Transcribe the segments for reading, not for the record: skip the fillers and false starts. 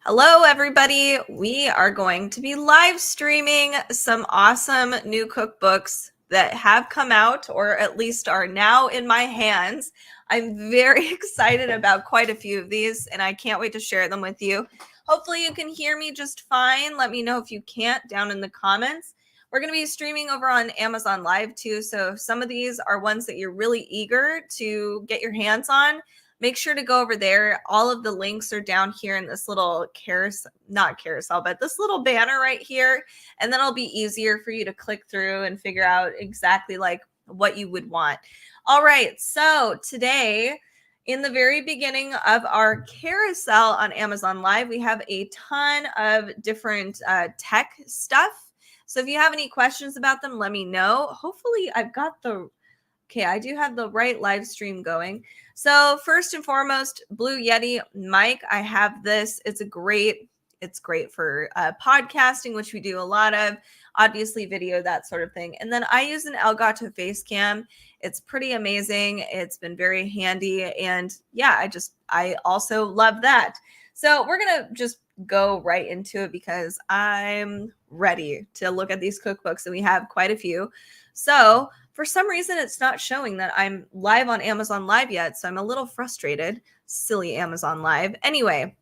Hello, everybody. We are going to be live streaming some awesome new cookbooks that have come out, or at least are now in my hands. I'm very excited about quite a few of these, and I can't wait to share them with you. Hopefully you can hear me just fine. Let me know if you can't down in the comments. We're going to be streaming over on Amazon Live too, so if some of these are ones that you're really eager to get your hands on, make sure to go over there. All of the links are down here in this little not carousel, but this little banner right here. And then it'll be easier for you to click through and figure out exactly like what you would want. All right. So today, in the very beginning of our carousel on Amazon Live, we have a ton of different tech stuff. So if you have any questions about them, let me know. Hopefully Okay, I do have the right live stream going. So first and foremost, Blue Yeti mic. I have this. It's great for podcasting, which we do a lot of, obviously video, that sort of thing. And then I use an Elgato face cam. It's pretty amazing. It's been very handy. And yeah, I also love that. So we're going to just go right into it because I'm ready to look at these cookbooks, and we have quite a few. So for some reason, it's not showing that I'm live on Amazon Live yet, so I'm a little frustrated. Silly Amazon Live. Anyway,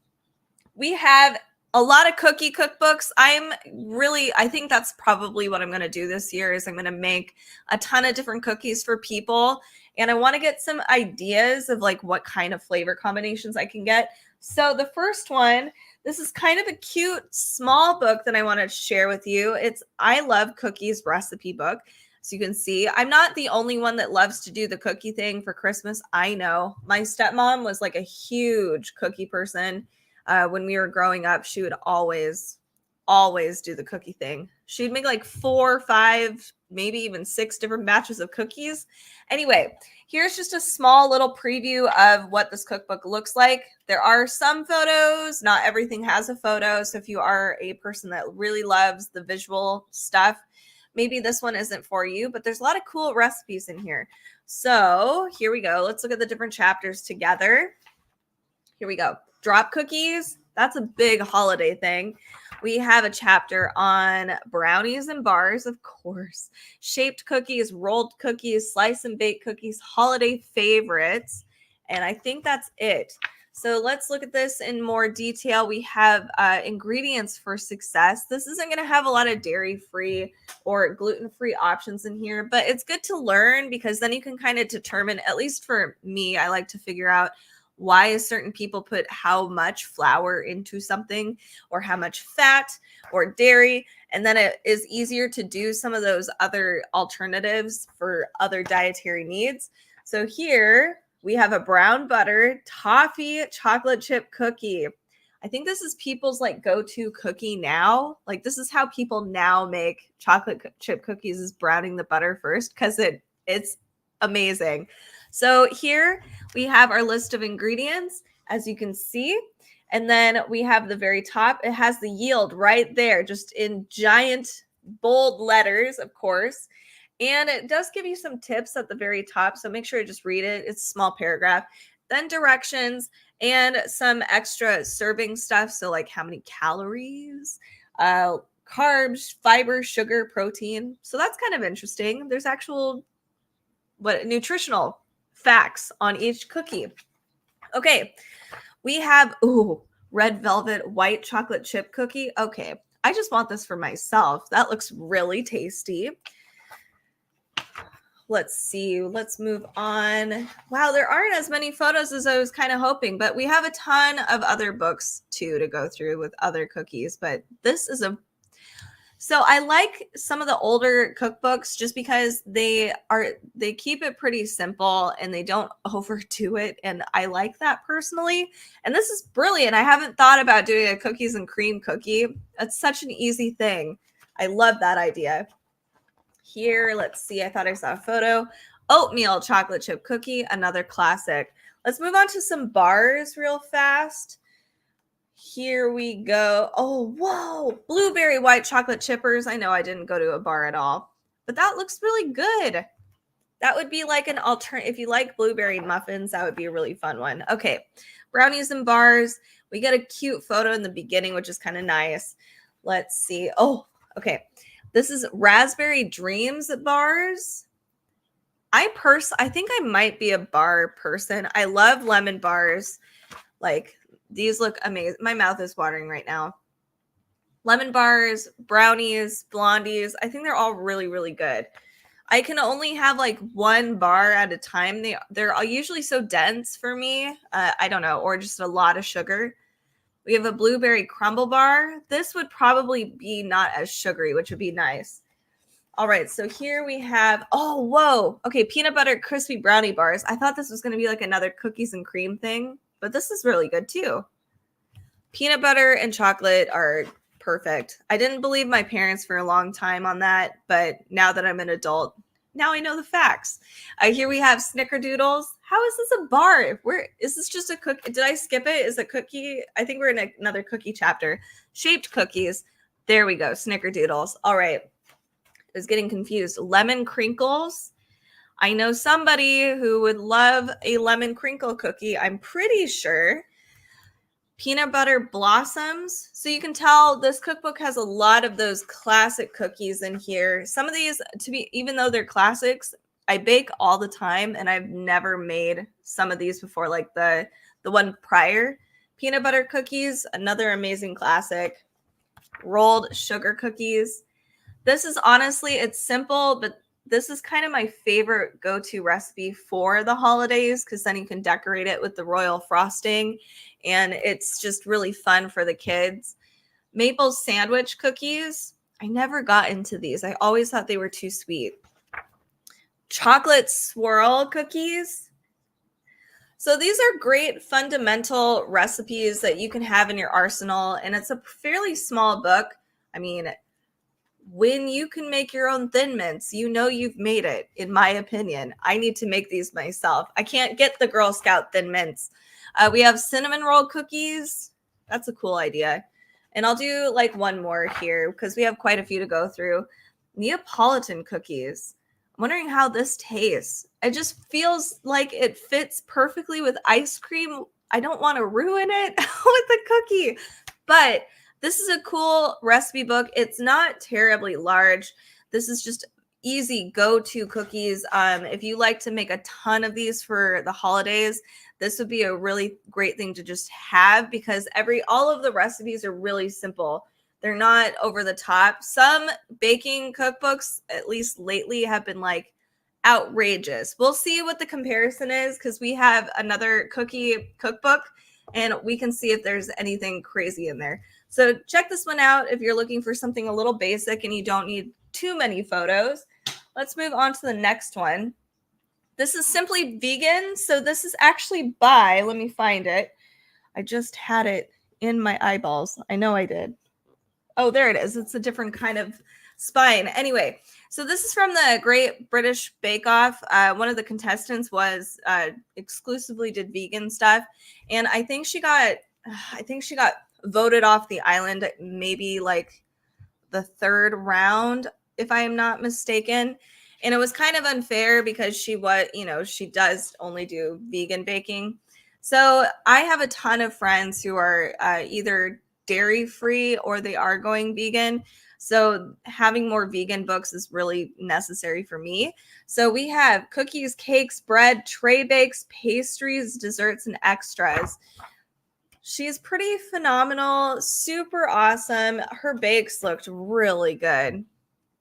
we have a lot of cookie cookbooks. I think that's probably what I'm going to do this year is I'm going to make a ton of different cookies for people, and I want to get some ideas of like what kind of flavor combinations I can get. So the first one, this is kind of a cute small book that I want to share with you. It's I Love Cookies recipe book. So you can see, I'm not the only one that loves to do the cookie thing for Christmas. I know my stepmom was like a huge cookie person. When we were growing up, she would always do the cookie thing. She'd make like 4 or 5, maybe even 6 different batches of cookies. Anyway, here's just a small little preview of what this cookbook looks like. There are some photos. Not everything has a photo. So if you are a person that really loves the visual stuff, maybe this one isn't for you, but there's a lot of cool recipes in here. So here we go. Let's look at the different chapters together. Here we go. Drop cookies. That's a big holiday thing. We have a chapter on brownies and bars, of course. Shaped cookies, rolled cookies, slice and bake cookies, holiday favorites. And I think that's it. So let's look at this in more detail. We have ingredients for success. This isn't going to have a lot of dairy-free or gluten-free options in here, but it's good to learn because then you can kind of determine, at least for me, I like to figure out why certain people put how much flour into something or how much fat or dairy. And then it is easier to do some of those other alternatives for other dietary needs. So here we have a brown butter toffee chocolate chip cookie. I think this is people's like go-to cookie now. Like this is how people now make chocolate chip cookies, is browning the butter first, because it's amazing. So here we have our list of ingredients, as you can see. And then we have the very top. It has the yield right there, just in giant bold letters, of course. And it does give you some tips at the very top. So make sure to just read it. It's a small paragraph. Then directions and some extra serving stuff. So like how many calories, carbs, fiber, sugar, protein. So that's kind of interesting. There's actual nutritional facts on each cookie. Okay, we have red velvet white chocolate chip cookie. Okay, I just want this for myself. That looks really tasty. Let's see. Let's move on. Wow, there aren't as many photos as I was kind of hoping, but we have a ton of other books too to go through with other cookies. But this is So I like some of the older cookbooks just because they keep it pretty simple and they don't overdo it. And I like that personally. And this is brilliant. I haven't thought about doing a cookies and cream cookie. That's such an easy thing. I love that idea. Here, let's see. I thought I saw a photo. Oatmeal chocolate chip cookie, another classic. Let's move on to some bars real fast. Here we go. Oh, whoa. Blueberry white chocolate chippers. I know I didn't go to a bar at all, but that looks really good. That would be like an alternative. If you like blueberry muffins, that would be a really fun one. Okay. Brownies and bars. We get a cute photo in the beginning, which is kind of nice. Let's see. Oh, okay. This is Raspberry Dreams bars. I think I might be a bar person. I love lemon bars. Like, these look amazing. My mouth is watering right now. Lemon bars, brownies, blondies. I think they're all really, really good. I can only have like one bar at a time. They're all usually so dense for me. I don't know, or just a lot of sugar. We have a blueberry crumble bar. This would probably be not as sugary, which would be nice. All right, so here we have, oh, whoa. Okay, peanut butter crispy brownie bars. I thought this was going to be like another cookies and cream thing, but this is really good too. Peanut butter and chocolate are perfect. I didn't believe my parents for a long time on that, but now that I'm an adult, now I know the facts. Here we have snickerdoodles. How is this a bar? Where is this just a cookie? Did I skip it? Is a cookie? I think we're in another cookie chapter. Shaped cookies. There we go. Snickerdoodles. All right. I was getting confused. Lemon crinkles. I know somebody who would love a lemon crinkle cookie. I'm pretty sure. Peanut butter blossoms. So you can tell this cookbook has a lot of those classic cookies in here. Some of these, even though they're classics, I bake all the time, and I've never made some of these before, like the one prior. Peanut butter cookies, another amazing classic. Rolled sugar cookies. This is honestly, it's simple, but this is kind of my favorite go-to recipe for the holidays, because then you can decorate it with the royal frosting, and it's just really fun for the kids. Maple sandwich cookies. I never got into these. I always thought they were too sweet. Chocolate swirl cookies. So these are great fundamental recipes that you can have in your arsenal, and it's a fairly small book. I mean, when you can make your own Thin Mints, you know you've made it, in my opinion. I need to make these myself. I can't get the Girl Scout Thin Mints. We have cinnamon roll cookies. That's a cool idea. And I'll do like one more here because we have quite a few to go through. Neapolitan cookies. I'm wondering how this tastes. It just feels like it fits perfectly with ice cream. I don't want to ruin it with the cookie, but this is a cool recipe book. It's not terribly large. This is just easy go-to cookies. If you like to make a ton of these for the holidays, this would be a really great thing to just have, because all of the recipes are really simple. They're not over the top. Some baking cookbooks, at least lately, have been like outrageous. We'll see what the comparison is, because we have another cookie cookbook and we can see if there's anything crazy in there. So check this one out if you're looking for something a little basic and you don't need too many photos. Let's move on to the next one. This is Simply Vegan. So this is actually let me find it. I just had it in my eyeballs. I know I did. Oh, there it is. It's a different kind of spine. Anyway, so this is from the Great British Bake Off. One of the contestants was exclusively did vegan stuff, and I think she got voted off the island maybe like the third round, if I am not mistaken. And it was kind of unfair because she does only do vegan baking. So I have a ton of friends who are either dairy free or they are going vegan. So having more vegan books is really necessary for me. So we have cookies, cakes, bread, tray bakes, pastries, desserts, and extras. She's pretty phenomenal, super awesome. Her bakes looked really good.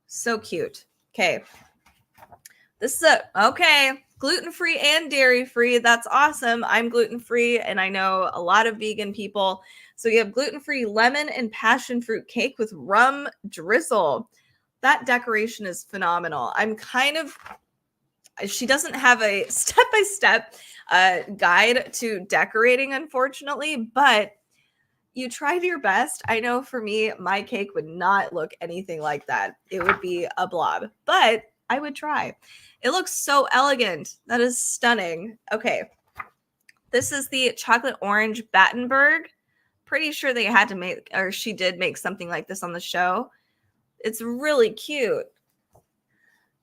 So cute. Okay. This is gluten-free and dairy-free. That's awesome. I'm gluten-free, and I know a lot of vegan people. So you have gluten-free lemon and passion fruit cake with rum drizzle. That decoration is phenomenal. She doesn't have a step-by-step guide to decorating, unfortunately, but you tried your best. I know for me, my cake would not look anything like that. It would be a blob, but I would try. It looks so elegant. That is stunning. Okay. This is the chocolate orange Battenberg. Pretty sure they had to make, or she did make something like this on the show. It's really cute.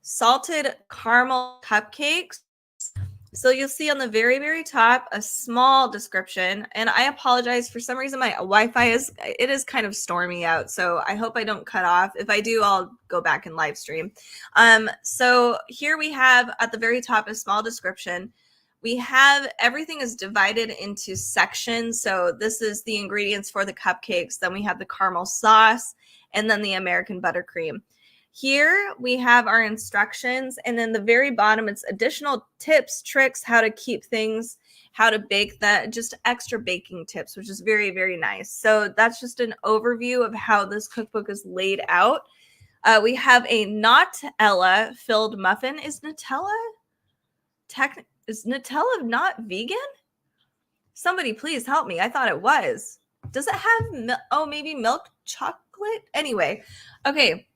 Salted caramel cupcakes. So you'll see on the very, very top a small description, and I apologize, for some reason my Wi-Fi is kind of stormy out, so I hope I don't cut off. If I do, I'll go back and live stream. So here we have at the very top a small description. We have everything is divided into sections. So this is the ingredients for the cupcakes. Then we have the caramel sauce, and then the American buttercream. Here we have our instructions, and then the very bottom, it's additional tips, tricks, how to keep things, how to bake that, just extra baking tips, which is very, very nice. So that's just an overview of how this cookbook is laid out. We have a Nutella filled muffin. Is Nutella not vegan? Somebody please help me. I thought it was. Does it have maybe milk chocolate? Anyway, okay.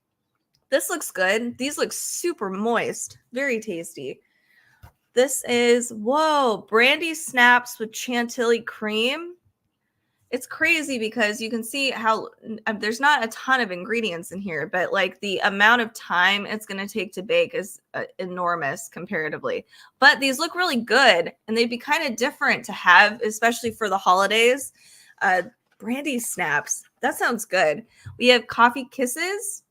This looks good. These look super moist. Very tasty. This is, whoa, brandy snaps with chantilly cream. It's crazy because you can see how there's not a ton of ingredients in here, but like the amount of time it's going to take to bake is enormous comparatively. But these look really good, and they'd be kind of different to have, especially for the holidays. Brandy snaps. That sounds good. We have coffee kisses.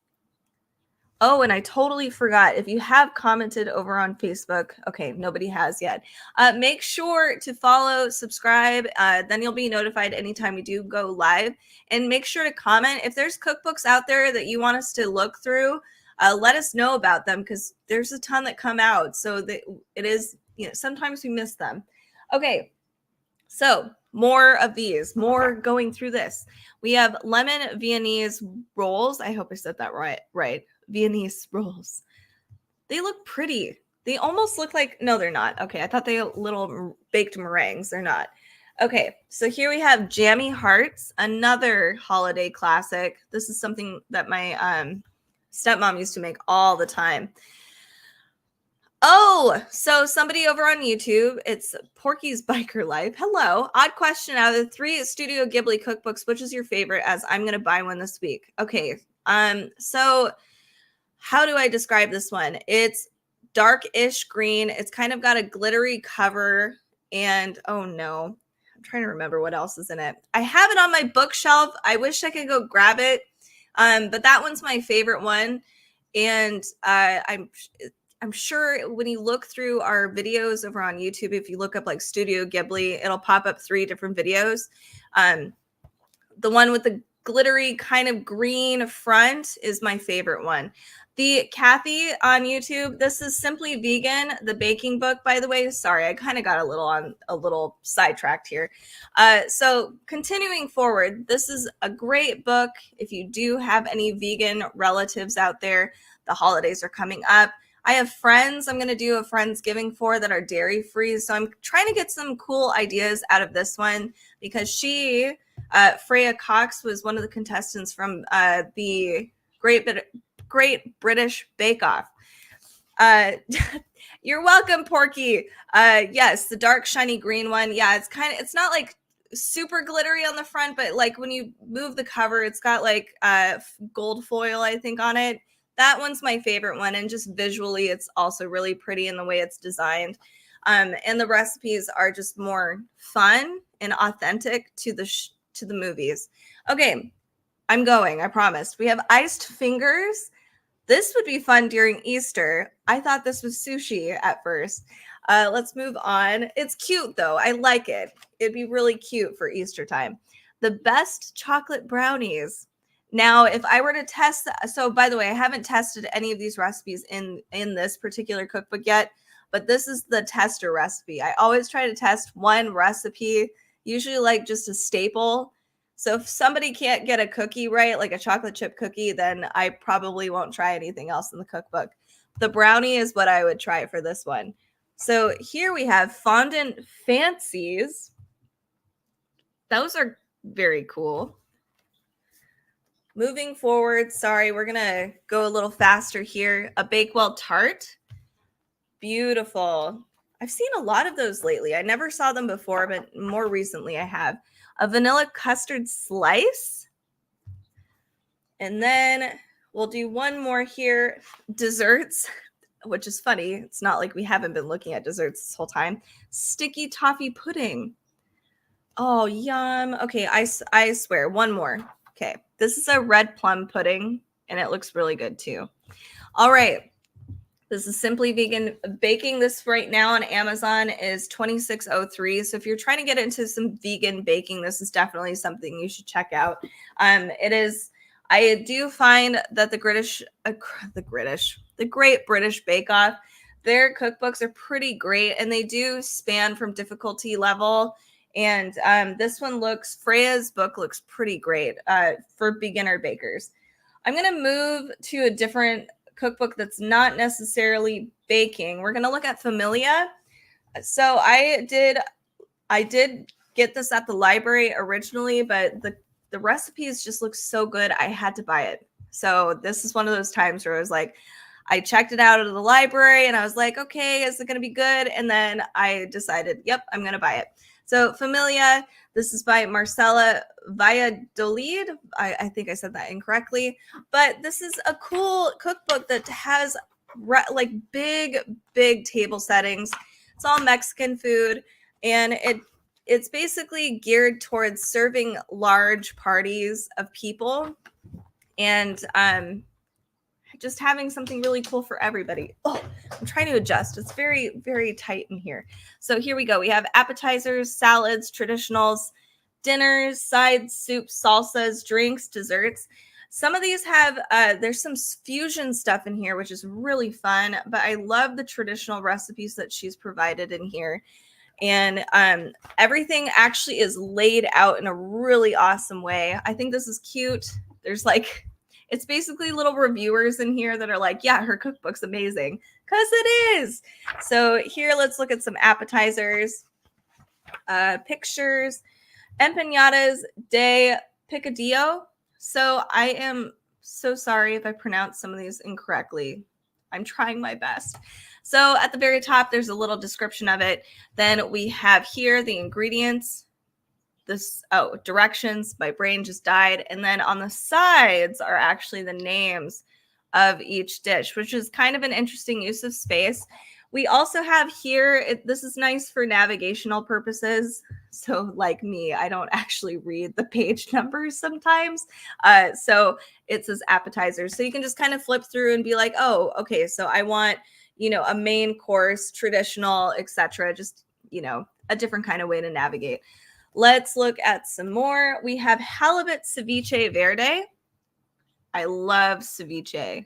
Oh, and I totally forgot. If you have commented over on Facebook, okay, nobody has yet. Make sure to follow, subscribe. Then you'll be notified anytime we do go live. And make sure to comment. If there's cookbooks out there that you want us to look through, let us know about them, because there's a ton that come out. So that it is, sometimes we miss them. Okay, so more of these, more going through this. We have lemon Viennese rolls. I hope I said that right. Viennese rolls. They look pretty. They almost look like, no, they're not. Okay, I thought they were little baked meringues. They're not. Okay, so here we have Jammy Hearts, another holiday classic. This is something that my stepmom used to make all the time. Oh, so somebody over on YouTube, it's Porky's Biker Life. Hello. Odd question. Out of the 3 Studio Ghibli cookbooks, which is your favorite, as I'm going to buy one this week? Okay. So how do I describe this one? It's dark-ish green. It's kind of got a glittery cover, and oh no, I'm trying to remember what else is in it. I have it on my bookshelf. I wish I could go grab it. But that one's my favorite one. And I'm sure when you look through our videos over on YouTube, if you look up like Studio Ghibli, it'll pop up 3 different videos. The one with the glittery kind of green front is my favorite one. The Kathy on YouTube, this is Simply Vegan, the baking book, by the way. Sorry, I kind of got a little sidetracked here. So continuing forward, this is a great book. If you do have any vegan relatives out there, the holidays are coming up. I have friends I'm going to do a Friendsgiving for that are dairy free. So I'm trying to get some cool ideas out of this one, because Freya Cox was one of the contestants from the Great British Bake Off. You're welcome, Porky. Yes, the dark shiny green one. Yeah, it's not like super glittery on the front, but like when you move the cover, it's got like gold foil, I think, on it. That one's my favorite one, and just visually, it's also really pretty in the way it's designed. And the recipes are just more fun and authentic to the movies. Okay, I'm going, I promised. We have iced fingers. This would be fun during Easter. I thought this was sushi at first. Let's move on. It's cute, though. I like it. It'd be really cute for Easter time. The best chocolate brownies. Now, if I were to test, so by the way, I haven't tested any of these recipes in this particular cookbook yet, but this is the tester recipe. I always try to test one recipe, usually like just a staple. So if somebody can't get a cookie right, like a chocolate chip cookie, then I probably won't try anything else in the cookbook. The brownie is what I would try for this one. So here we have fondant fancies. Those are very cool. Moving forward, sorry, we're going to go a little faster here. A Bakewell tart. Beautiful. I've seen a lot of those lately. I never saw them before, but more recently I have. A vanilla custard slice. And then we'll do one more here. Desserts. which is funny. It's not like we haven't been looking at desserts this whole time. Sticky toffee pudding. Oh, yum. Okay, I swear, one more. Okay, this is a red plum pudding, and it looks really good too. All right, this is Simply Vegan Baking. This right now on Amazon is $26.03. So if you're trying to get into some vegan baking, this is definitely something you should check out. It is. I do find that the Great British Bake Off, their cookbooks are pretty great, and they do span from difficulty level. And this one Freya's book looks pretty great for beginner bakers. I'm going to move to a different cookbook that's not necessarily baking. We're going to look at Familia. So I did get this at the library originally, but the recipes just look so good. I had to buy it. So this is one of those times where I was like, I checked it out of the library and I was like, okay, is it going to be good? And then I decided, yep, I'm going to buy it. So Familia, this is by Marcela Valladolid. I think I said that incorrectly, but this is a cool cookbook that has like big table settings. It's all Mexican food, and it's basically geared towards serving large parties of people and just having something really cool for everybody. Oh, I'm trying to adjust. It's very, very tight in here. So here we go. We have appetizers, salads, traditionals, dinners, sides, soups, salsas, drinks, desserts. Some of these have, there's some fusion stuff in here, which is really fun, but I love the traditional recipes that she's provided in here. And everything actually is laid out in a really awesome way. I think this is cute. There's like, it's basically little reviewers in here that are like, yeah, her cookbook's amazing, because it is. So here, let's look at some appetizers, pictures, empanadas de picadillo. So I am so sorry if I pronounce some of these incorrectly. I'm trying my best. So at the very top, there's a little description of it. Then we have here the ingredients. Directions. My brain just died. And then on the sides are actually the names of each dish, which is kind of an interesting use of space. We also have here, this is nice for navigational purposes. So like me, I don't actually read the page numbers sometimes. So it says appetizers. So you can just kind of flip through and be like, oh, okay, so I want, a main course, traditional, etc. Just, a different kind of way to navigate. Let's look at some more. We have halibut ceviche verde. I love ceviche.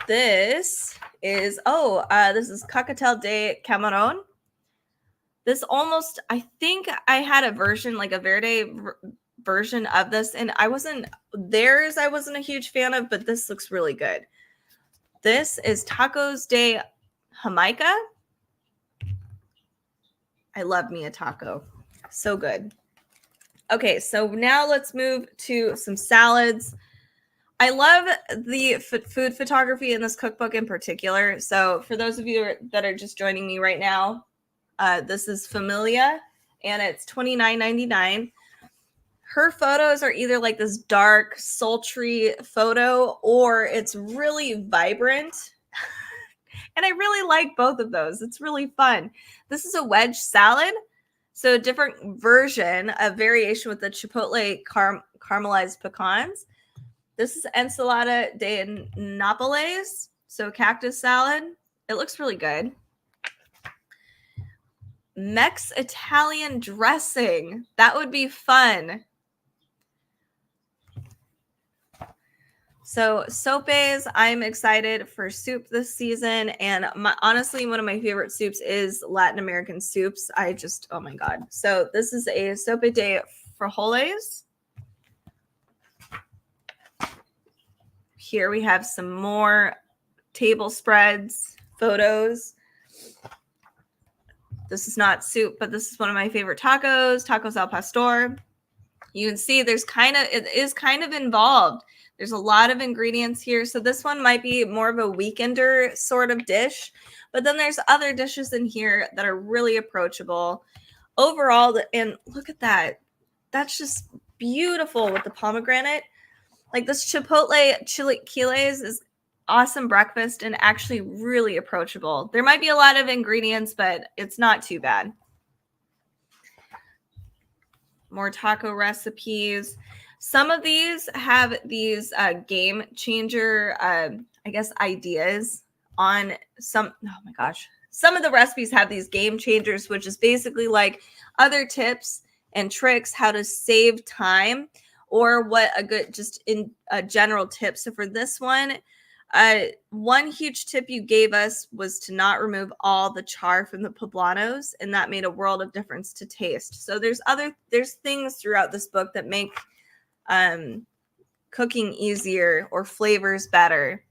This is, this is cocktail de camarón. This I think I had a version, like a verde version of this, and I wasn't a huge fan of, but this looks really good. This is tacos de Jamaica. I love me a taco. So good. Okay, so now let's move to some salads. I love the food photography in this cookbook in particular. So for those of you that are just joining me right now, this is Familia, and it's $29.99. Her photos are either like this dark, sultry photo, or it's really vibrant. And I really like both of those. It's really fun. This is a wedge salad. So a different version, a variation with the chipotle caramelized pecans. This is ensalada de Nápoles. So cactus salad. It looks really good. Mex Italian dressing. That would be fun. So sopes, I'm excited for soup this season. And honestly, one of my favorite soups is Latin American soups. Oh my God. So this is a sope de frijoles. Here we have some more table spreads, photos. This is not soup, but this is one of my favorite tacos al pastor. You can see it is kind of involved. There's a lot of ingredients here. So this one might be more of a weekender sort of dish, but then there's other dishes in here that are really approachable. Overall, and look at that. That's just beautiful with the pomegranate. Like this chipotle chilaquiles is awesome breakfast and actually really approachable. There might be a lot of ingredients, but it's not too bad. More taco recipes. Some of these have these game changer, I guess, ideas on some. Oh my gosh. Some of the recipes have these game changers, which is basically like other tips and tricks how to save time, or what a good, just in a general tip. So for this one huge tip you gave us was to not remove all the char from the poblanos, and that made a world of difference to taste. So there's things throughout this book that make cooking easier or flavors better.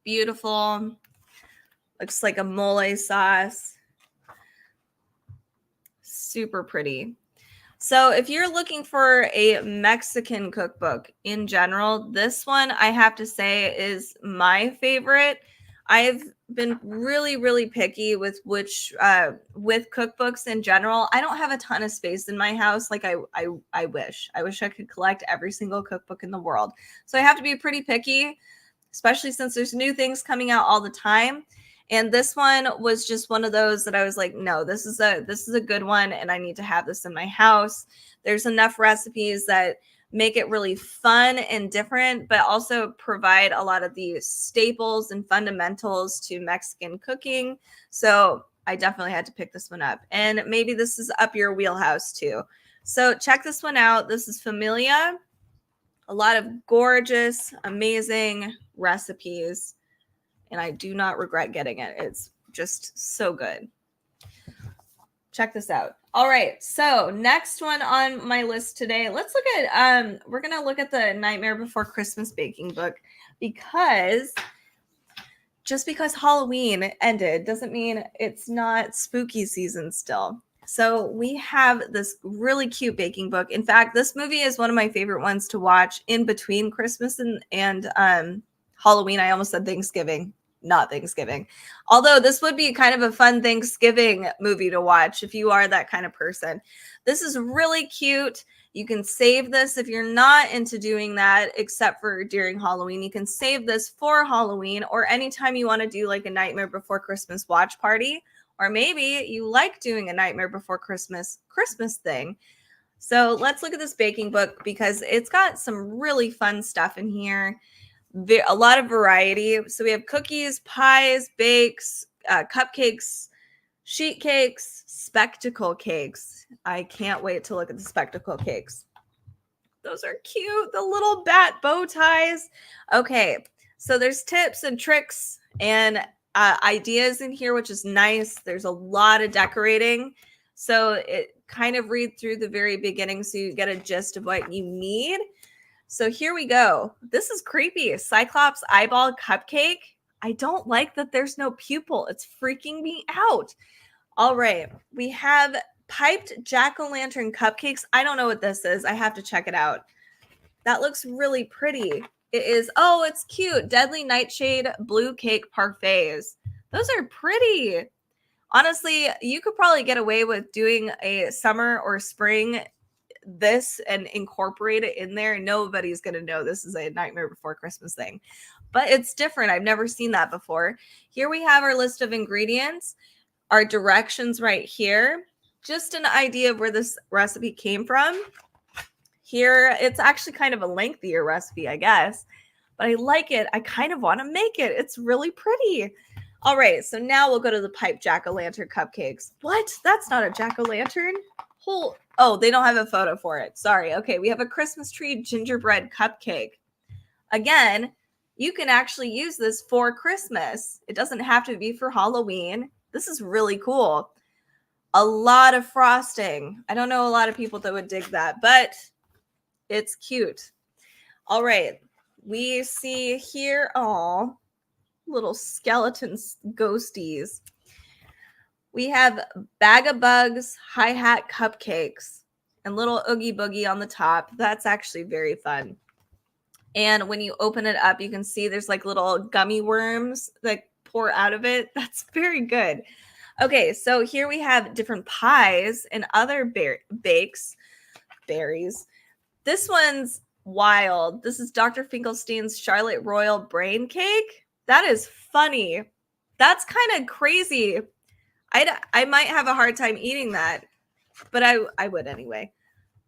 Beautiful. Looks like a mole sauce. Super pretty. So if you're looking for a Mexican cookbook in general, this one I have to say is my favorite. I've been really, really picky with with cookbooks in general. I don't have a ton of space in my house. Like I wish I could collect every single cookbook in the world. So I have to be pretty picky, especially since there's new things coming out all the time. And this one was just one of those that I was like, no, this is a good one, and I need to have this in my house. There's enough recipes that make it really fun and different, but also provide a lot of the staples and fundamentals to Mexican cooking. So I definitely had to pick this one up. And maybe this is up your wheelhouse too. So check this one out. This is Familia. A lot of gorgeous, amazing recipes. And I do not regret getting it. It's just so good. Check this out. All right. So next one on my list today, let's look at, we're going to look at the Nightmare Before Christmas baking book, because just because Halloween ended doesn't mean it's not spooky season still. So we have this really cute baking book. In fact, this movie is one of my favorite ones to watch in between Christmas and Halloween. I almost said Thanksgiving. Not Thanksgiving. Although this would be kind of a fun Thanksgiving movie to watch if you are that kind of person. This is really cute. You can save this if you're not into doing that, except for during Halloween. You can save this for Halloween or anytime you want to do like a Nightmare Before Christmas watch party. Or maybe you like doing a Nightmare Before Christmas thing. So let's look at this baking book because it's got some really fun stuff in here. A lot of variety. So we have cookies, pies, bakes, cupcakes, sheet cakes, spectacle cakes. I can't wait to look at the spectacle cakes. Those are cute. The little bat bow ties. Okay, so there's tips and tricks and ideas in here, which is nice. There's a lot of decorating. So it kind of read through the very beginning so you get a gist of what you need. So here we go. This is creepy. Cyclops eyeball cupcake. I don't like that there's no pupil. It's freaking me out. All right. We have piped jack-o'-lantern cupcakes. I don't know what this is. I have to check it out. That looks really pretty. It is, oh, it's cute. Deadly Nightshade blue cake parfaits. Those are pretty. Honestly, you could probably get away with doing a summer or spring this and incorporate it in there. Nobody's going to know this is a Nightmare Before Christmas thing, but it's different. I've never seen that before. Here we have our list of ingredients, our directions right here, just an idea of where this recipe came from. Here, it's actually kind of a lengthier recipe, I guess, but I like it. I kind of want to make it. It's really pretty. All right, so now we'll go to the pipe jack-o'-lantern cupcakes. What? That's not a jack-o'-lantern? Oh, they don't have a photo for it. Sorry. Okay, we have a Christmas tree gingerbread cupcake. Again, you can actually use this for Christmas. It doesn't have to be for Halloween. This is really cool. A lot of frosting. I don't know a lot of people that would dig that, but it's cute. All right. We see here, oh, little skeleton ghosties. We have Bag of Bugs, hi-hat cupcakes, and little Oogie Boogie on the top. That's actually very fun. And when you open it up, you can see there's like little gummy worms that pour out of it. That's very good. Okay, so here we have different pies and other berries. This one's wild. This is Dr. Finkelstein's Charlotte Royal Brain Cake. That is funny. That's kind of crazy. I might have a hard time eating that, but I would anyway.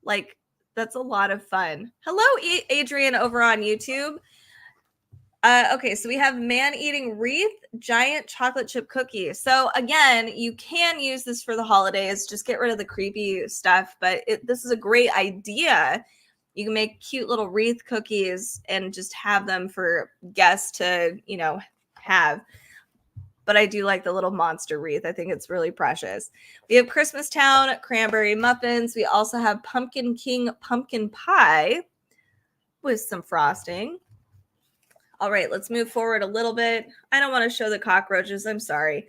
Like, that's a lot of fun. Hello, Adrian over on YouTube. Okay, so we have man eating wreath, giant chocolate chip cookie. So again, you can use this for the holidays. Just get rid of the creepy stuff, but this is a great idea. You can make cute little wreath cookies and just have them for guests to, have. But I do like the little monster wreath. I think it's really precious. We have Christmastown cranberry muffins. We also have Pumpkin King pumpkin pie with some frosting. All right, let's move forward a little bit. I don't want to show the cockroaches. I'm sorry.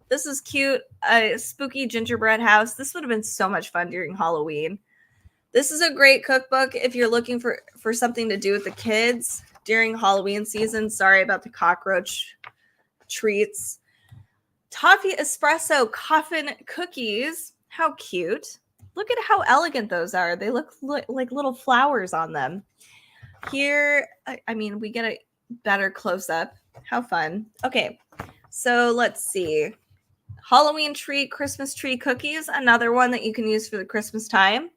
This is cute. A spooky gingerbread house. This would have been so much fun during Halloween. This is a great cookbook if you're looking for something to do with the kids during Halloween season. Sorry about the cockroach treats. Toffee espresso coffin cookies. How cute. Look at how elegant those are. They look like little flowers on them. Here, I mean, we get a better close up. How fun. Okay, so let's see. Halloween tree, Christmas tree cookies, another one that you can use for the Christmas time.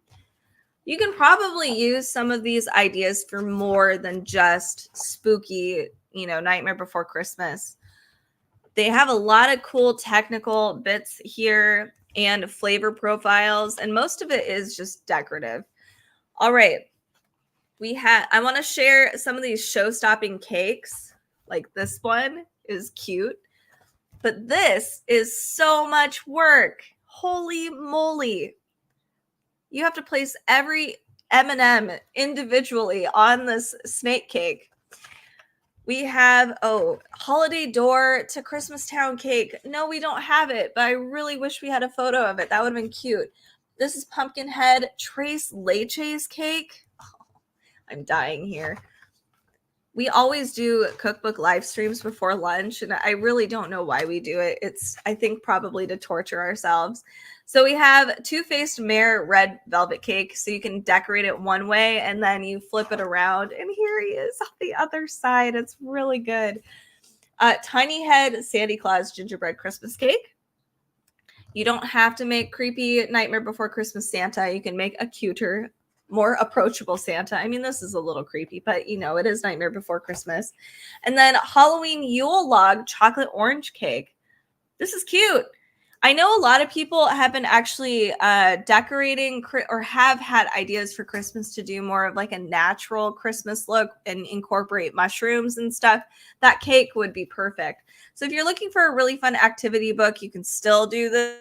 You can probably use some of these ideas for more than just spooky, Nightmare Before Christmas. They have a lot of cool technical bits here and flavor profiles, and most of it is just decorative. All right. I want to share some of these show-stopping cakes. Like this one is cute, but this is so much work. Holy moly. You have to place every M&M individually on this snake cake. We have, holiday door to Christmastown cake. No, we don't have it, but I really wish we had a photo of it. That would have been cute. This is Pumpkinhead Tres Leches cake. I'm dying here. We always do cookbook live streams before lunch, and I really don't know why we do it. It's, I think, probably to torture ourselves. So we have Two-Faced Mare red velvet cake. So you can decorate it one way, and then you flip it around, and here he is on the other side. It's really good. Tiny Head Sandy Claus gingerbread Christmas cake. You don't have to make creepy Nightmare Before Christmas Santa. You can make a cuter, more approachable Santa. I mean, this is a little creepy, but it is Nightmare Before Christmas. And then Halloween Yule Log chocolate orange cake. This is cute. I know a lot of people have been actually decorating or have had ideas for Christmas to do more of like a natural Christmas look and incorporate mushrooms and stuff. That cake would be perfect. So if you're looking for a really fun activity book, you can still do this.